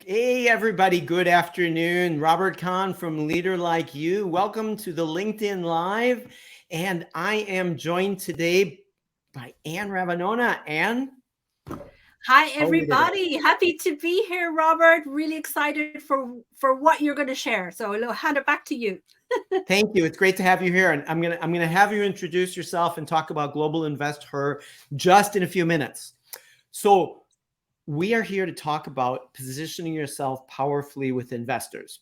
Hey, everybody. Good afternoon. Robert Kahn from Leader Like You. Welcome to the LinkedIn Live. And I am joined today by Anne Ravanona. Anne? Hi, everybody. Happy to be here, Robert. Really excited for what you're going to share. So I'll hand it back to you. Thank you. It's great to have you here. And I'm gonna have you introduce yourself and talk about Global Invest Her just in a few minutes. So we are here to talk about positioning yourself powerfully with investors.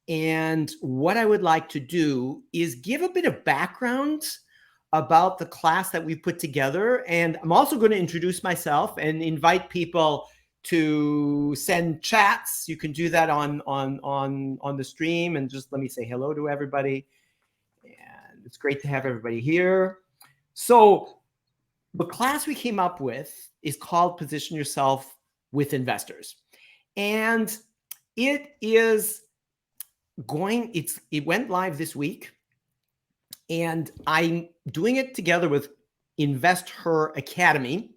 And what I would like to do is give a bit of background about the class that we put together. And I'm also going to introduce myself and invite people to send chats. You can do that on the stream, and just let me say hello to everybody. And it's great to have everybody here. So the class we came up with is called Position Yourself with Investors. And it went live this week. And I'm doing it together with Invest Her Academy.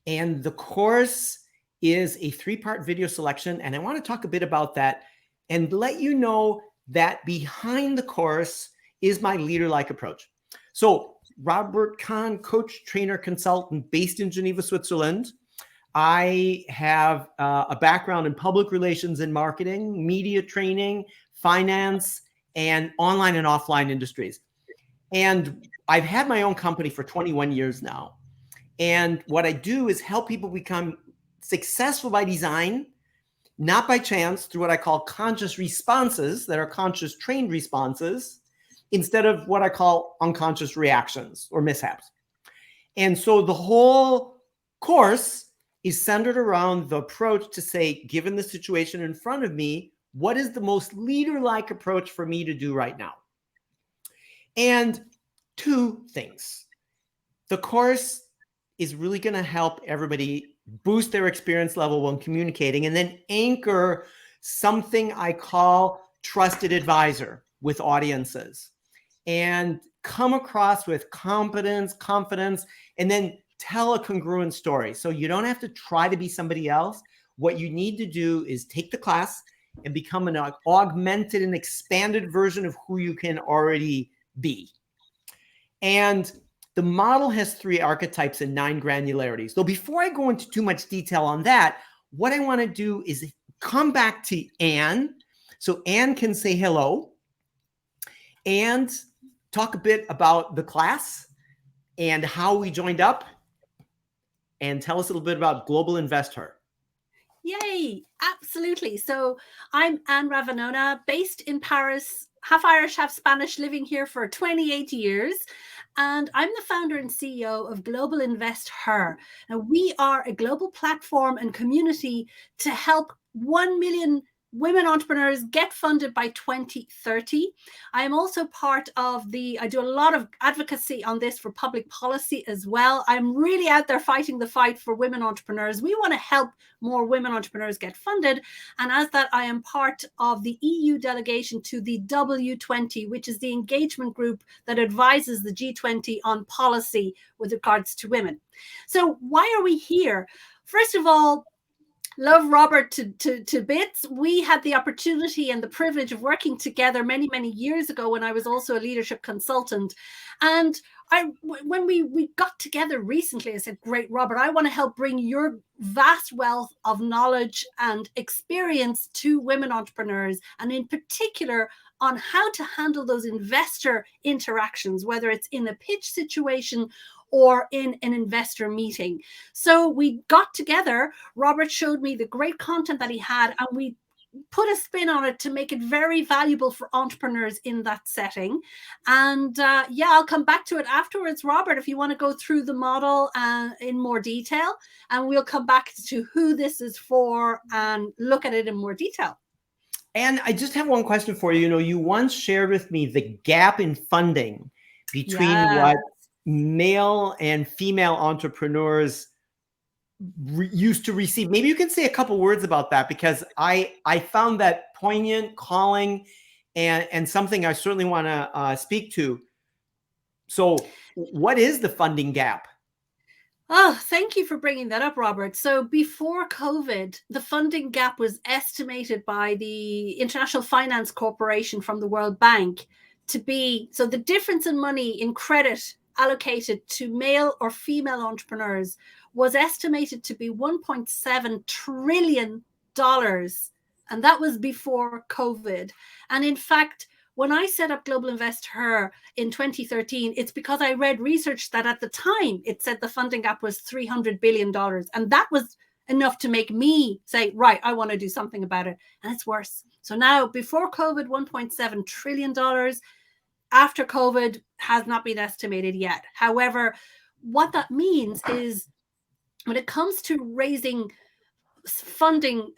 And the course is a 3-part video selection. And I want to talk a bit about that and let you know that behind the course is my leader-like approach. So Robert Kahn, coach, trainer, consultant based in Geneva, Switzerland. I have a background in public relations and marketing, media training, finance, and online and offline industries. And I've had my own company for 21 years now. And what I do is help people become successful by design, not by chance, through what I call conscious responses that are conscious trained responses, instead of what I call unconscious reactions or mishaps. And so the whole course is centered around the approach to say, given the situation in front of me, what is the most leader-like approach for me to do right now? And 2 things. The course is really going to help everybody boost their experience level when communicating, and then anchor something I call trusted advisor with audiences, and come across with competence, confidence, and then tell a congruent story. So you don't have to try to be somebody else. What you need to do is take the class and become an augmented and expanded version of who you can already be. And the model has 3 archetypes and 9 granularities. So before I go into too much detail on that, what I want to do is come back to Anne. So Anne can say hello and talk a bit about the class and how we joined up, and tell us a little bit about Global Invest Her. Yay, absolutely. So I'm Anne Ravanona, based in Paris, half Irish, half Spanish, living here for 28 years. And I'm the founder and CEO of Global Invest Her. Now, we are a global platform and community to help 1 million women entrepreneurs get funded by 2030. I am also part of I do a lot of advocacy on this for public policy as well. I'm really out there fighting the fight for women entrepreneurs. We want to help more women entrepreneurs get funded. And as that, I am part of the EU delegation to the W20, which is the engagement group that advises the G20 on policy with regards to women. So why are we here? First of all, love Robert to bits. We had the opportunity and the privilege of working together many, many years ago when I was also a leadership consultant. And when we got together recently, I said, great, Robert, I want to help bring your vast wealth of knowledge and experience to women entrepreneurs, and in particular on how to handle those investor interactions, whether it's in a pitch situation or in an investor meeting. So we got together. Robert showed me the great content that he had, and we put a spin on it to make it very valuable for entrepreneurs in that setting. And I'll come back to it afterwards, Robert, if you want to go through the model in more detail, and we'll come back to who this is for and look at it in more detail. And I just have one question for you. You once shared with me the gap in funding between what male and female entrepreneurs used to receive. Maybe you can say a couple words about that, because I found that poignant, calling, and something I certainly want to speak to. So what is the funding gap? Oh, thank you for bringing that up, Robert. So before COVID, the funding gap was estimated by the International Finance Corporation from the World Bank to be, so the difference in money in credit allocated to male or female entrepreneurs was estimated to be $1.7 trillion. And that was before COVID. And in fact, when I set up Global Invest Her in 2013, it's because I read research that at the time it said the funding gap was $300 billion. And that was enough to make me say, right, I want to do something about it. And it's worse. So now, before COVID, $1.7 trillion. After COVID has not been estimated yet. However, what that means is when it comes to raising funding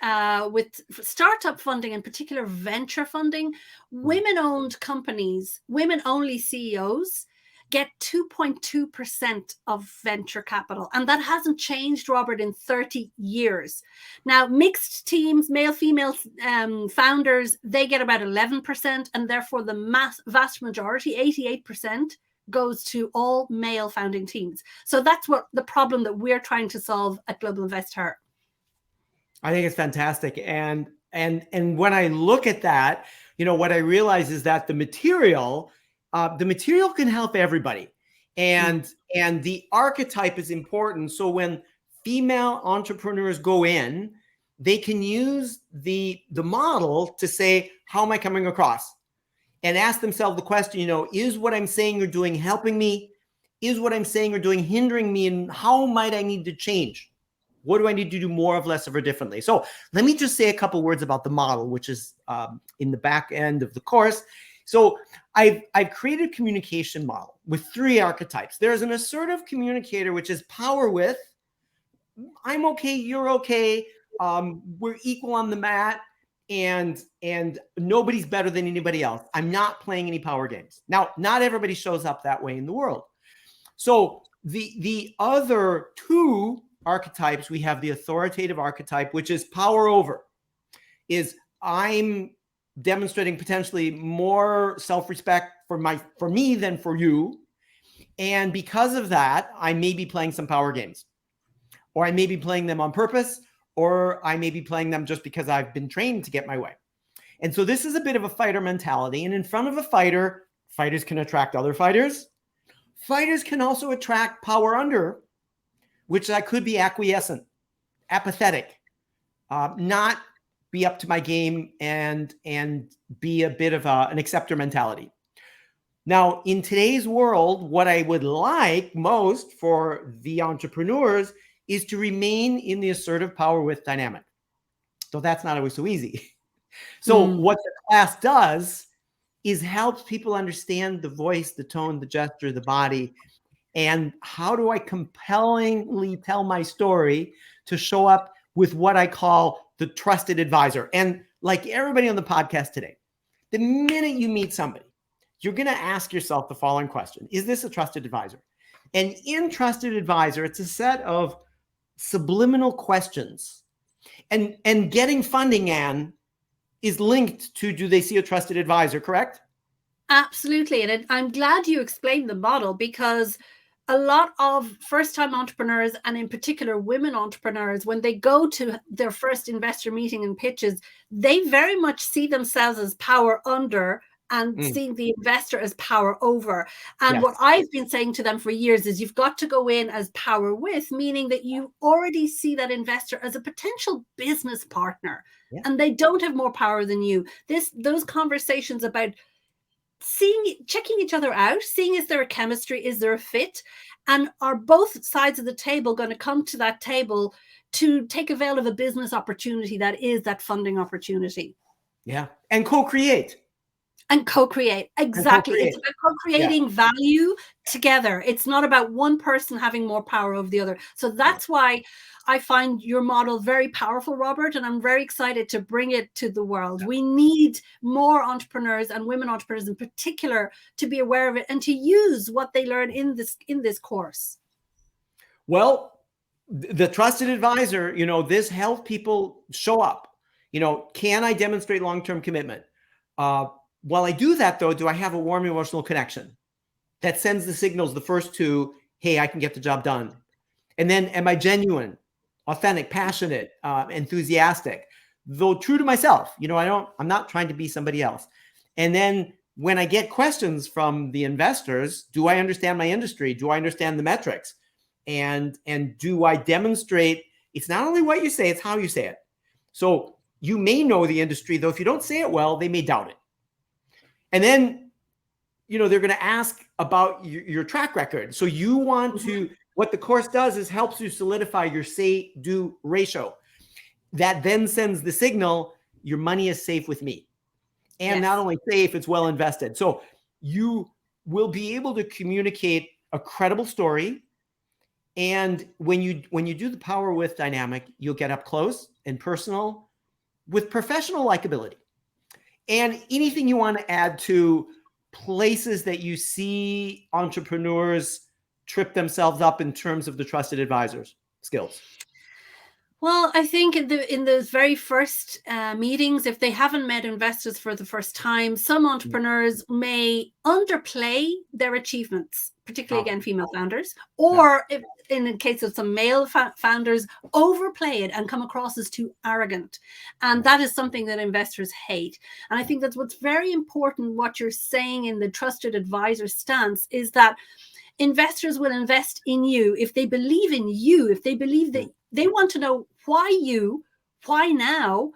with startup funding, in particular venture funding, women-owned companies, women-only CEOs get 2.2% of venture capital. And that hasn't changed, Robert, in 30 years. Now, mixed teams, male, female founders, they get about 11%. And therefore, the vast majority, 88%, goes to all male founding teams. So that's what the problem that we're trying to solve at Global Invest Her. I think it's fantastic. And when I look at that, what I realize is that the material can help everybody. And the archetype is important. So when female entrepreneurs go in, they can use the model to say, how am I coming across? And ask themselves the question, is what I'm saying or doing helping me? Is what I'm saying or doing hindering me? And how might I need to change? What do I need to do more of, less of, or differently? So let me just say a couple words about the model, which is in the back end of the course. So I've created a communication model with 3 archetypes. There's an assertive communicator, which is power with. I'm okay, you're okay. We're equal on the mat, and nobody's better than anybody else. I'm not playing any power games. Now, not everybody shows up that way in the world. So the other 2 archetypes, we have the authoritative archetype, which is power over, is I'm demonstrating potentially more self-respect for me than for you. And because of that, I may be playing some power games, or I may be playing them on purpose, or I may be playing them just because I've been trained to get my way. And so this is a bit of a fighter mentality. And in front of a fighter, fighters can attract other fighters. Fighters can also attract power under, which I could be acquiescent, apathetic, not be up to my game, and be a bit of an acceptor mentality. Now, in today's world, what I would like most for the entrepreneurs is to remain in the assertive power with dynamic. So that's not always so easy. So what the class does is helps people understand the voice, the tone, the gesture, the body, and how do I compellingly tell my story to show up with what I call the trusted advisor. And like everybody on the podcast today, the minute you meet somebody, you're going to ask yourself the following question: is this a trusted advisor? And in trusted advisor, it's a set of subliminal questions. And getting funding, Anne, is linked to, do they see a trusted advisor, correct? Absolutely. And I'm glad you explained the model, because a lot of first-time entrepreneurs, and in particular women entrepreneurs, when they go to their first investor meeting and pitches, they very much see themselves as power under and seeing the investor as power over. And Yes. what I've been saying to them for years is you've got to go in as power with, meaning that you already see that investor as a potential business partner, and they don't have more power than you. Those conversations about checking each other out, seeing, is there a chemistry, is there a fit, and are both sides of the table going to come to that table to take avail of a business opportunity that is that funding opportunity. Yeah. And co-create. Exactly. It's about co-creating value together. It's not about one person having more power over the other. So that's why I find your model very powerful, Robert, and I'm very excited to bring it to the world. We need more entrepreneurs, and women entrepreneurs in particular, to be aware of it and to use what they learn in this course. Well, the trusted advisor, this helps people show up. Can I demonstrate long-term commitment? While I do that, though, do I have a warm emotional connection that sends the signals, the first 2, hey, I can get the job done? And then, am I genuine, authentic, passionate, enthusiastic, though true to myself? I'm not trying to be somebody else. And then when I get questions from the investors, do I understand my industry? Do I understand the metrics? And do I demonstrate it's not only what you say, it's how you say it. So you may know the industry, though if you don't say it well, they may doubt it. And then, they're going to ask about your track record. So you want to, what the course does is helps you solidify your say-do ratio. That then sends the signal, your money is safe with me. And not only safe, it's well invested. So you will be able to communicate a credible story. And when you do the power with dynamic, you'll get up close and personal with professional likability. And anything you want to add to places that you see entrepreneurs trip themselves up in terms of the trusted advisors skills? Well, I think in those very first meetings, if they haven't met investors for the first time, some entrepreneurs may underplay their achievements, particularly again, female founders, or if, in the case of some male founders, overplay it and come across as too arrogant. And that is something that investors hate. And I think that's what's very important. What you're saying in the trusted advisor stance is that investors will invest in you if they believe in you, if they believe that they want to know why now,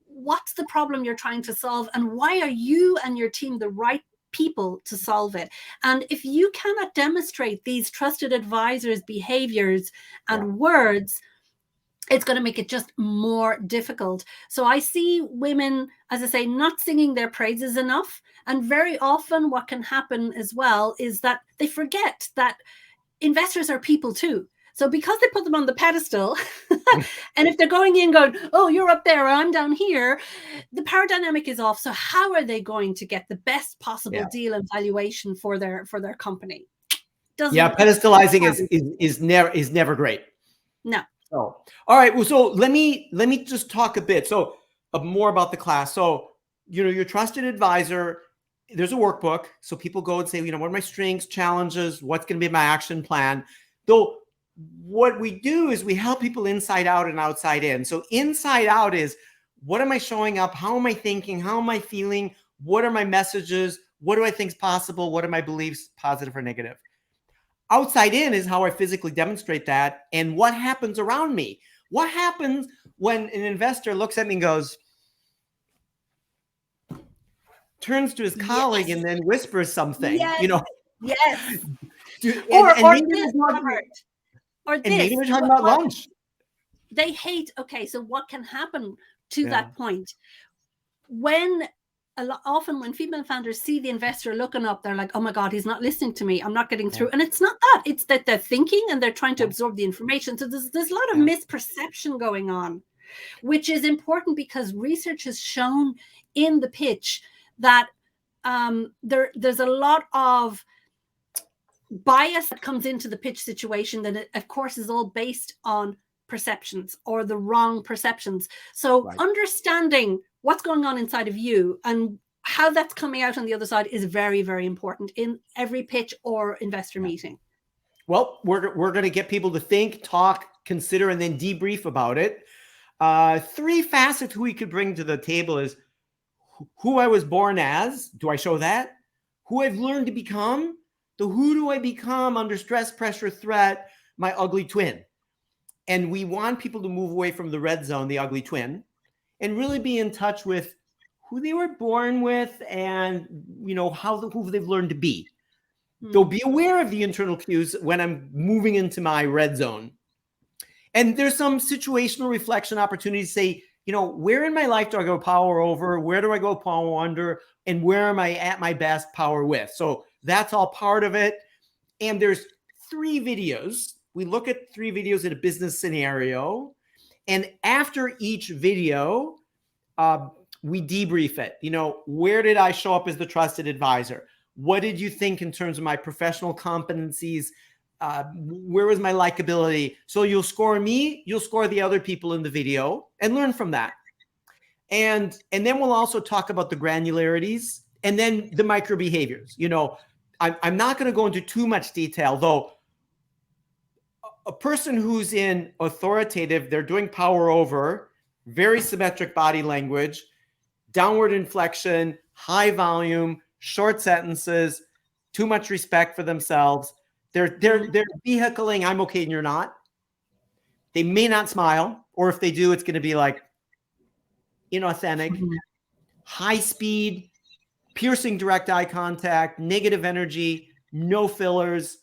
what's the problem you're trying to solve, and why are you and your team the right people to solve it. And if you cannot demonstrate these trusted advisors' behaviors and words, it's going to make it just more difficult. So I see women, as I say, not singing their praises enough. And very often what can happen as well is that they forget that investors are people too. So because they put them on the pedestal, and if they're going in going, oh, you're up there, I'm down here, the power dynamic is off. So how are they going to get the best possible deal and valuation for their company? Pedestalizing is never great. No. So, all right. Well, so let me just talk a bit. So more about the class. So, your trusted advisor, there's a workbook. So people go and say, what are my strengths, challenges? What's going to be my action plan? Though what we do is we help people inside out and outside in. So inside out is, what am I showing up? How am I thinking? How am I feeling? What are my messages? What do I think is possible? What are my beliefs, positive or negative? Outside in is how I physically demonstrate that and what happens around me. What happens when an investor looks at me and goes, turns to his colleague and then whispers something, Yes. And maybe we're talking about lunch. They hate. Okay, so what can happen to that point? Often when female founders see the investor looking up, they're like, oh my God, he's not listening to me. I'm not getting through. And it's not that. It's that they're thinking and they're trying to absorb the information. So there's a lot of misperception going on, which is important because research has shown in the pitch that there's a lot of bias that comes into the pitch situation that it, of course, is all based on perceptions or the wrong perceptions. So understanding what's going on inside of you and how that's coming out on the other side is very, very important in every pitch or investor meeting. Well, we're going to get people to think, talk, consider, and then debrief about it. 3 facets we could bring to the table is who I was born as. Do I show that? Who I've learned to become. Who do I become under stress, pressure, threat, my ugly twin? And we want people to move away from the red zone, the ugly twin, and really be in touch with who they were born with and, who they've learned to be. They'll be aware of the internal cues when I'm moving into my red zone. And there's some situational reflection opportunities to say, where in my life do I go power over? Where do I go power under? And where am I at my best power with? So that's all part of it. And there's 3 videos. We look at 3 videos in a business scenario. And after each video, we debrief it. Where did I show up as the trusted advisor? What did you think in terms of my professional competencies? Where was my likability? So you'll score me, you'll score the other people in the video and learn from that. And then we'll also talk about the granularities and then the micro behaviors. I'm not going to go into too much detail, though. a person who's in authoritative, they're doing power over, very symmetric body language, downward inflection, high volume, short sentences, too much respect for themselves. They're vehicling, I'm okay and you're not. They may not smile, or if they do, it's going to be like inauthentic, high speed, piercing direct eye contact, negative energy, no fillers,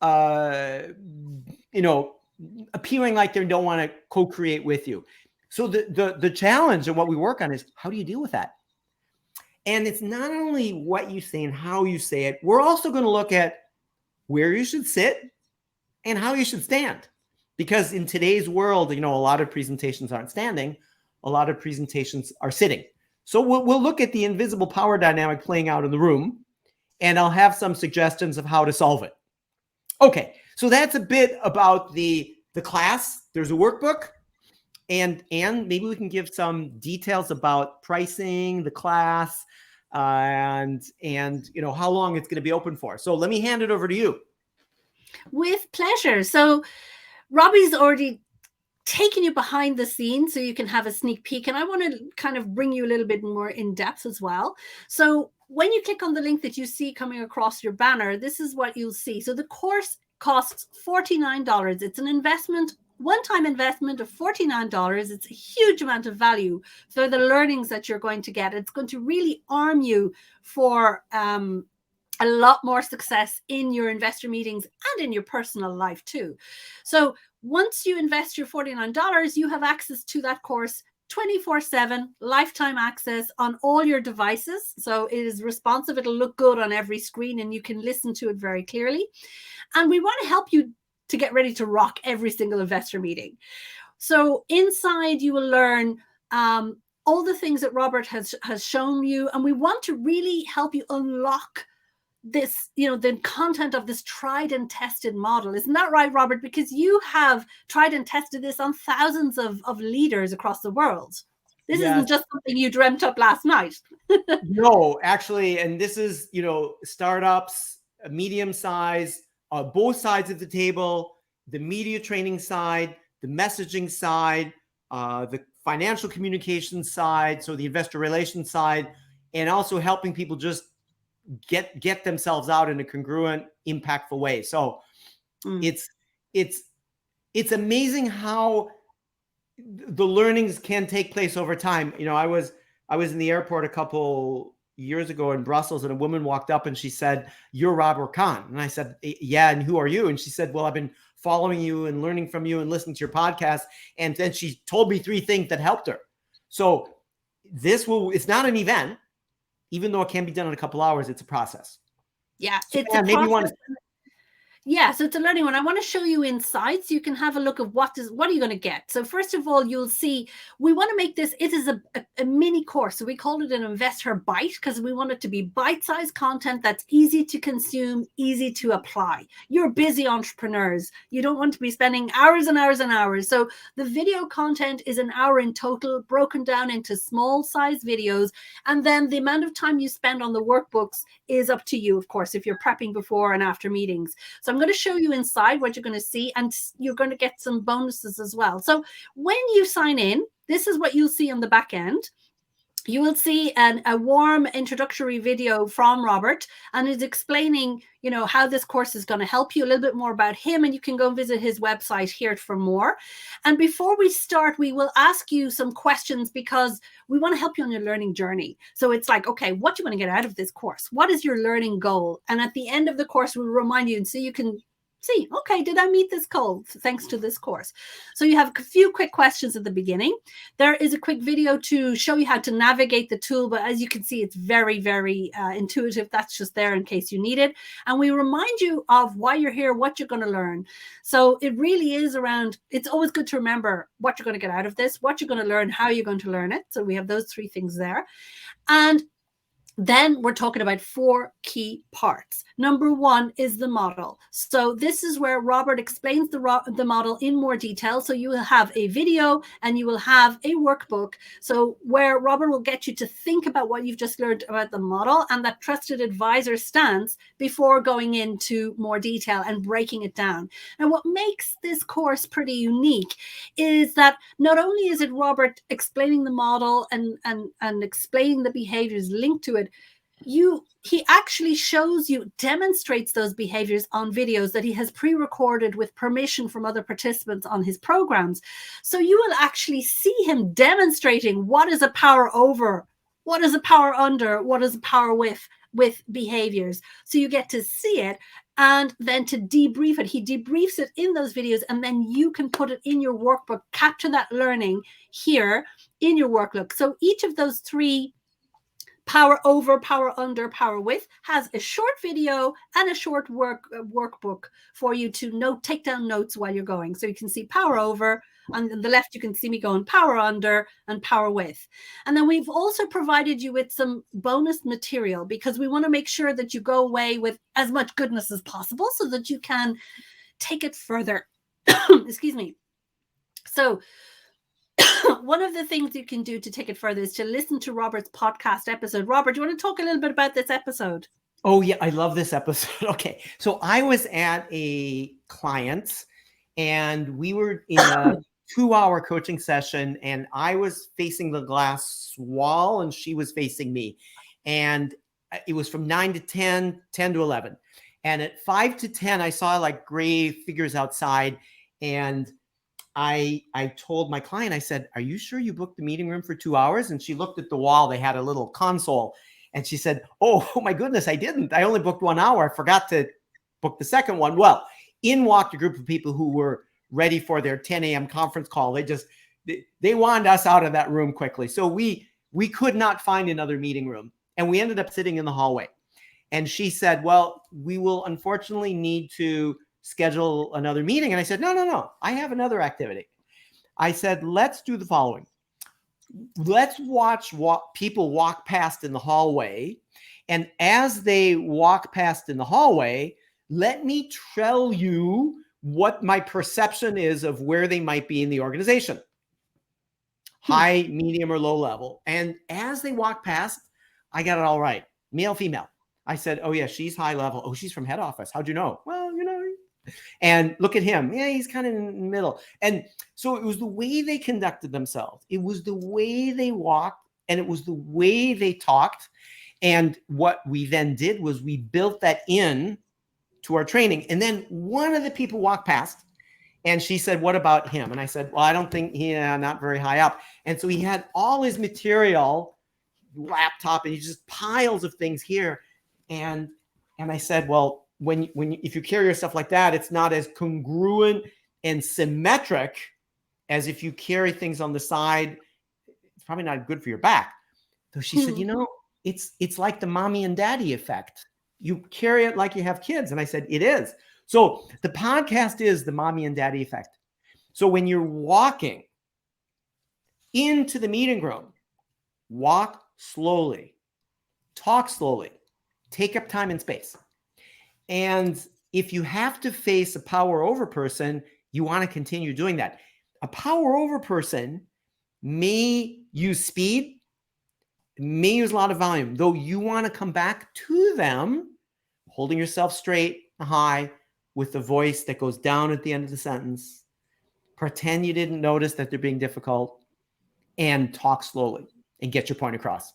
appearing like they don't want to co-create with you. So the challenge and what we work on is, how do you deal with that? And it's not only what you say and how you say it. We're also going to look at where you should sit and how you should stand. Because in today's world, a lot of presentations aren't standing. A lot of presentations are sitting. So we'll look at the invisible power dynamic playing out in the room, and I'll have some suggestions of how to solve it. Okay, so that's a bit about the class. There's a workbook. And Anne, maybe we can give some details about pricing, the class, and how long it's going to be open for. So let me hand it over to you. With pleasure. So Robbie's already taken you behind the scenes so you can have a sneak peek. And I want to kind of bring you a little bit more in depth as well. So when you click on the link that you see coming across your banner, this is what you'll see. So the course costs $49. It's an investment, one-time investment of $49. It's a huge amount of value for the learnings that you're going to get. It's going to really arm you for a lot more success in your investor meetings and in your personal life too. So once you invest your $49, you have access to that course 24/7, lifetime access on all your devices. So it is responsive. It'll look good on every screen and you can listen to it very clearly. And we want to help you to get ready to rock every single investor meeting. So inside you will learn all the things that Robert has shown you. And we want to really help you unlock this, the content of this tried and tested model. Isn't that right, Robert? Because you have tried and tested this on thousands of leaders across the world. This isn't just something you dreamt up last night. No, actually, and this is, startups, medium size, both sides of the table, the media training side, the messaging side, the financial communication side, so the investor relations side, and also helping people just get themselves out in a congruent, impactful way. So it's amazing how the learnings can take place over time. I was in the airport a couple years ago in Brussels, and a woman walked up and she said, "You're Robert Kahn." And I said, "Yeah, and who are you?" And she said, "Well, I've been following you and learning from you and listening to your podcast." And then she told me 3 things that helped her. So it's not an event. Even though it can be done in a couple hours, it's a process. Yeah, so, it's a process. So it's a learning one. I want to show you inside so you can have a look of what are you going to get. So first of all, you'll see we want to make this, it is a mini course. So we call it an investor bite because we want it to be bite-sized content that's easy to consume, easy to apply. You're busy entrepreneurs. You don't want to be spending hours and hours and hours. So the video content is an hour in total, broken down into small size videos. And then the amount of time you spend on the workbooks is up to you, of course, if you're prepping before and after meetings. So I'm going to show you inside what you're going to see, and you're going to get some bonuses as well. So when you sign in, this is what you'll see on the back end. You will see a warm introductory video from Robert, and it's explaining, how this course is going to help you, a little bit more about him, and you can go and visit his website here for more. And before we start, we will ask you some questions because we want to help you on your learning journey. So it's like, okay, what do you want to get out of this course? What is your learning goal? And at the end of the course, we'll remind you, and so you can see, okay, did I meet this goal thanks to this course? So you have a few quick questions at the beginning. There is a quick video to show you how to navigate the tool, but as you can see, it's very, very intuitive. That's just there in case you need it. And we remind you of why you're here, what you're going to learn. So it really is around, it's always good to remember what you're going to get out of this, what you're going to learn, how you're going to learn it. So we have those 3 things there. And Then we're talking about 4 key parts. Number 1 is the model. So this is where Robert explains the model in more detail. So you will have a video and you will have a workbook. So where Robert will get you to think about what you've just learned about the model and that trusted advisor stance before going into more detail and breaking it down. And what makes this course pretty unique is that not only is it Robert explaining the model and explaining the behaviors linked to it, he actually shows you, demonstrates those behaviors on videos that he has pre-recorded with permission from other participants on his programs. So you will actually see him demonstrating what is a power over, what is a power under, what is a power with behaviors. So you get to see it, and then to debrief it. He debriefs it in those videos, and then you can put it in your workbook, capture that learning here in your workbook. So each of those 3, power over, power under, power with, has a short video and a short workbook for you to take down notes while you're going. So you can see power over. On the left, you can see me going power under and power with. And then we've also provided you with some bonus material because we want to make sure that you go away with as much goodness as possible so that you can take it further. Excuse me. So one of the things you can do to take it further is to listen to Robert's podcast episode. Robert, do you want to talk a little bit about this episode? Oh, yeah. I love this episode. Okay. So I was at a client and we were in a 2-hour coaching session, and I was facing the glass wall and she was facing me. And it was from 9 to 10, 10 to 11. And at 5 to 10, I saw like gray figures outside. And I told my client, I said, "Are you sure you booked the meeting room for 2 hours?" And she looked at the wall. They had a little console. And she said, oh my goodness, I didn't. I only booked 1 hour. I forgot to book the second one. Well, in walked a group of people who were ready for their 10 a.m. conference call. They wanted us out of that room quickly. So we could not find another meeting room. And we ended up sitting in the hallway. And she said, well, we will unfortunately need to schedule another meeting. And I said, no, I have another activity. I said, let's do the following. Let's watch what people walk past in the hallway. And as they walk past in the hallway, let me tell you what my perception is of where they might be in the organization. High, medium, or low level. And as they walk past, I got it all right. Male, female. I said, oh yeah, she's high level. Oh, she's from head office. How'd you know? Well, and look at him. Yeah, he's kind of in the middle. And so it was the way they conducted themselves. It was the way they walked, and it was the way they talked. And what we then did was we built that in to our training. And then one of the people walked past and she said, what about him? And I said, well, I don't think not very high up. And so he had all his material, laptop, and he just piles of things here. And I said, well, if you carry yourself like that, it's not as congruent and symmetric as if you carry things on the side. It's probably not good for your back. So she said, it's like the mommy and daddy effect. You carry it like you have kids. And I said, it is. So the podcast is the mommy and daddy effect. So when you're walking into the meeting room, walk slowly, talk slowly, take up time and space. And if you have to face a power over person, you want to continue doing that. A power over person may use speed, may use a lot of volume, though you want to come back to them holding yourself straight, high, with the voice that goes down at the end of the sentence. Pretend you didn't notice that they're being difficult, and talk slowly and get your point across.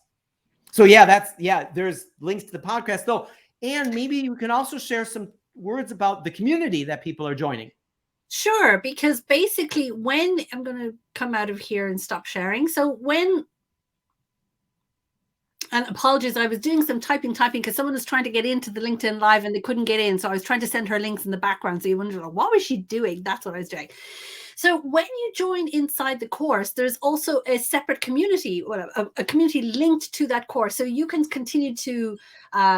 So there's links to the podcast though. And maybe you can also share some words about the community that people are joining. Sure, because basically when I'm going to come out of here and stop sharing. So and apologies, I was doing some typing because someone was trying to get into the LinkedIn Live and they couldn't get in. So I was trying to send her links in the background. So you wonder, what was she doing? That's what I was doing. So when you join inside the course, there's also a separate community, a community linked to that course. So you can continue to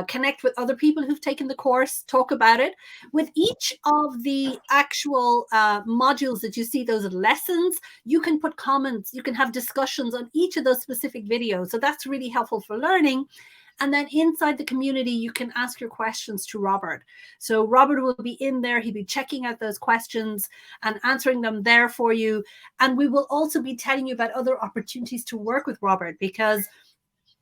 connect with other people who've taken the course, talk about it. With each of the actual modules that you see, those lessons, you can put comments, you can have discussions on each of those specific videos. So that's really helpful for learning. And then inside the community, you can ask your questions to Robert. So Robert will be in there. He'll be checking out those questions and answering them there for you. And we will also be telling you about other opportunities to work with Robert, because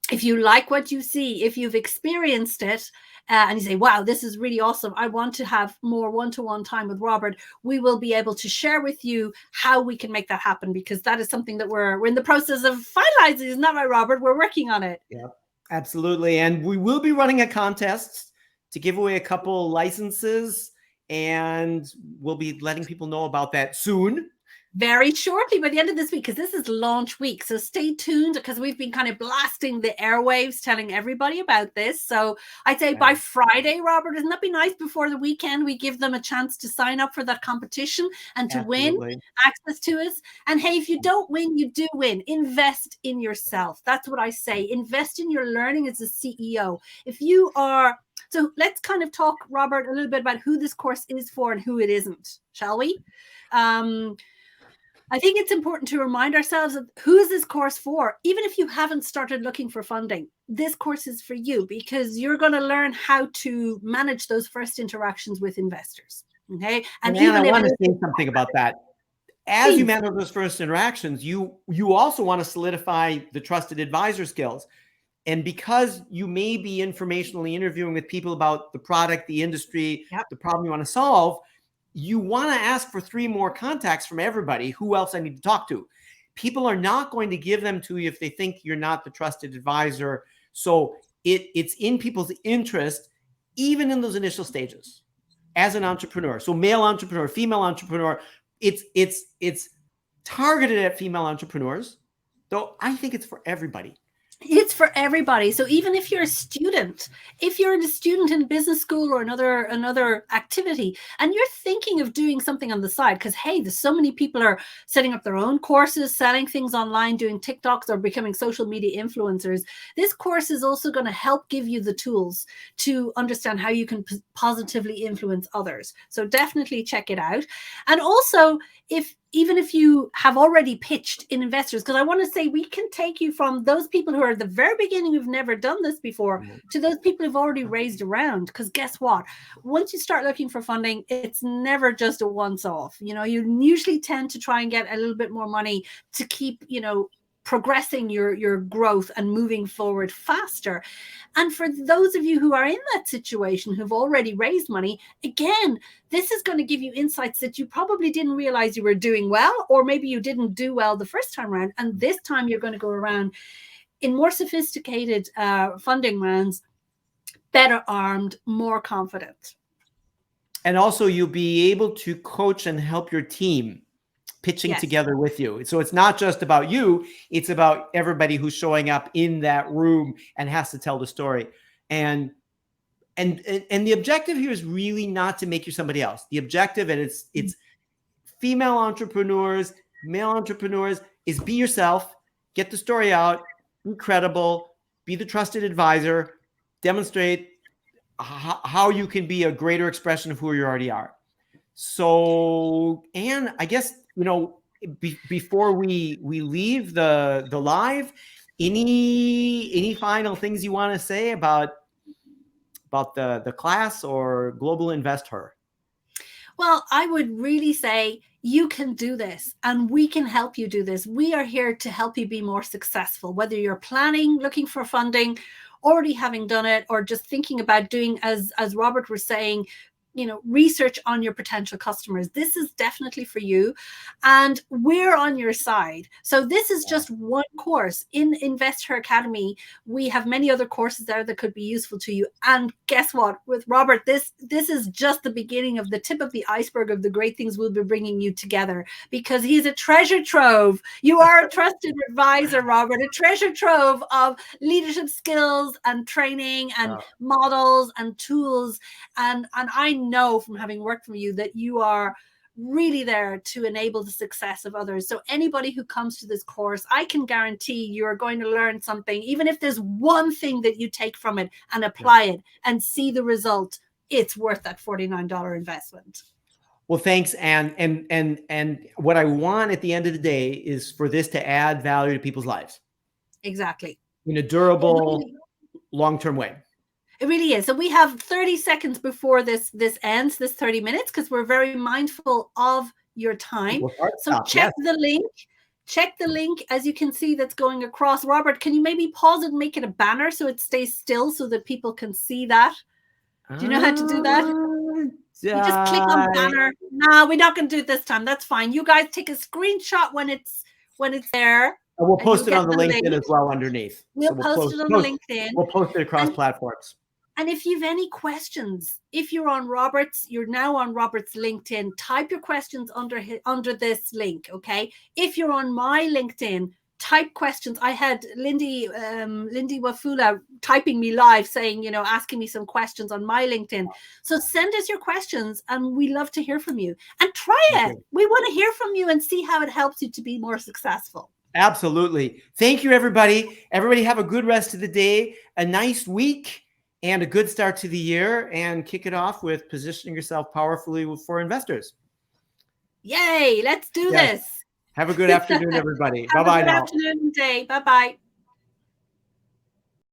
if you like what you see, if you've experienced it, and you say, wow, this is really awesome, I want to have more one-to-one time with Robert, we will be able to share with you how we can make that happen, because that is something that we're in the process of finalizing. Isn't that right, Robert? We're working on it. Yeah, absolutely. And we will be running a contest to give away a couple licenses, and we'll be letting people know about that soon. Very shortly, by the end of this week, because this is launch week. So stay tuned, because we've been kind of blasting the airwaves, telling everybody about this. So I'd say by Friday, Robert, doesn't that be nice? Before the weekend, we give them a chance to sign up for that competition and to win access to us. And hey, if you don't win, you do win. Invest in yourself. That's what I say. Invest in your learning as a CEO. If you are... So let's kind of talk, Robert, a little bit about who this course is for and who it isn't, shall we? I think it's important to remind ourselves of who is this course for. Even if you haven't started looking for funding, this course is for you, because you're going to learn how to manage those first interactions with investors. Okay. And Anne, I want to say something about that. As you manage those first interactions, you also want to solidify the trusted advisor skills. And because you may be informationally interviewing with people about the product, the industry, the problem you want to solve, you want to ask for 3 more contacts from everybody. Who else I need to talk to? People are not going to give them to you if they think you're not the trusted advisor. So it's in people's interest, even in those initial stages, as an entrepreneur. So male entrepreneur, female entrepreneur, it's targeted at female entrepreneurs, though I think it's for everybody. It's for everybody. So even if you're a student, if you're a student in business school or another activity, and you're thinking of doing something on the side, because hey, there's so many people are setting up their own courses, selling things online, doing TikToks, or becoming social media influencers. This course is also going to help give you the tools to understand how you can positively influence others. So definitely check it out. And also, even if you have already pitched in investors, because I want to say we can take you from those people who are at the very beginning who've never done this before to those people who've already raised around. Because guess what? Once you start looking for funding, it's never just a once-off. You usually tend to try and get a little bit more money to keep, progressing your growth and moving forward faster. And for those of you who are in that situation, who've already raised money, again, this is going to give you insights that you probably didn't realize you were doing well, or maybe you didn't do well the first time around. And this time you're going to go around in more sophisticated funding rounds, better armed, more confident. And also you'll be able to coach and help your team pitching together with you. So it's not just about you, it's about everybody who's showing up in that room and has to tell the story. And the objective here is really not to make you somebody else. The objective, and it's female entrepreneurs, male entrepreneurs, is be yourself, get the story out, be credible, be the trusted advisor, demonstrate how you can be a greater expression of who you already are. So, Anne, I guess, before we leave the live, any final things you want to say about the class or Global Invest Her? Well, I would really say you can do this, and we can help you do this. We are here to help you be more successful, whether you're planning, looking for funding, already having done it, or just thinking about doing, as Robert was saying, research on your potential customers. This is definitely for you, and we're on your side. So this is just one course. In Invest Her Academy, we have many other courses there that could be useful to you. And guess what? With Robert, this is just the beginning of the tip of the iceberg of the great things we'll be bringing you together, because he's a treasure trove. You are a trusted advisor, Robert, a treasure trove of leadership skills and training and models and tools. And I know from having worked for you that you are really there to enable the success of others. So anybody who comes to this course, I can guarantee you're going to learn something. Even if there's one thing that you take from it and apply it and see the result, it's worth that $49 investment. Well, thanks, Anne. And what I want at the end of the day is for this to add value to people's lives. Exactly. In a durable, long-term way. It really is. So we have 30 seconds before this ends, this 30 minutes, because we're very mindful of your time. So check the link. Check the link, as you can see, that's going across. Robert, can you maybe pause it and make it a banner so it stays still so that people can see that? Do you know how to do that? You just click on banner. No, we're not going to do it this time. That's fine. You guys take a screenshot when it's there. And we'll post it on the LinkedIn as well underneath. We'll post it on the LinkedIn. We'll post it across platforms. And if you have any questions, if you're on you're now on Robert's LinkedIn, type your questions under this link, okay? If you're on my LinkedIn, type questions. I had Lindy Wafula typing me live saying, asking me some questions on my LinkedIn. So send us your questions and we love to hear from you. And try it. We want to hear from you and see how it helps you to be more successful. Absolutely. Thank you, everybody. Everybody have a good rest of the day, a nice week, and a good start to the year, and kick it off with positioning yourself powerfully for investors. Yay. Let's do this. Have a good afternoon, everybody. Bye-bye now. Have a good afternoon and day. Bye-bye.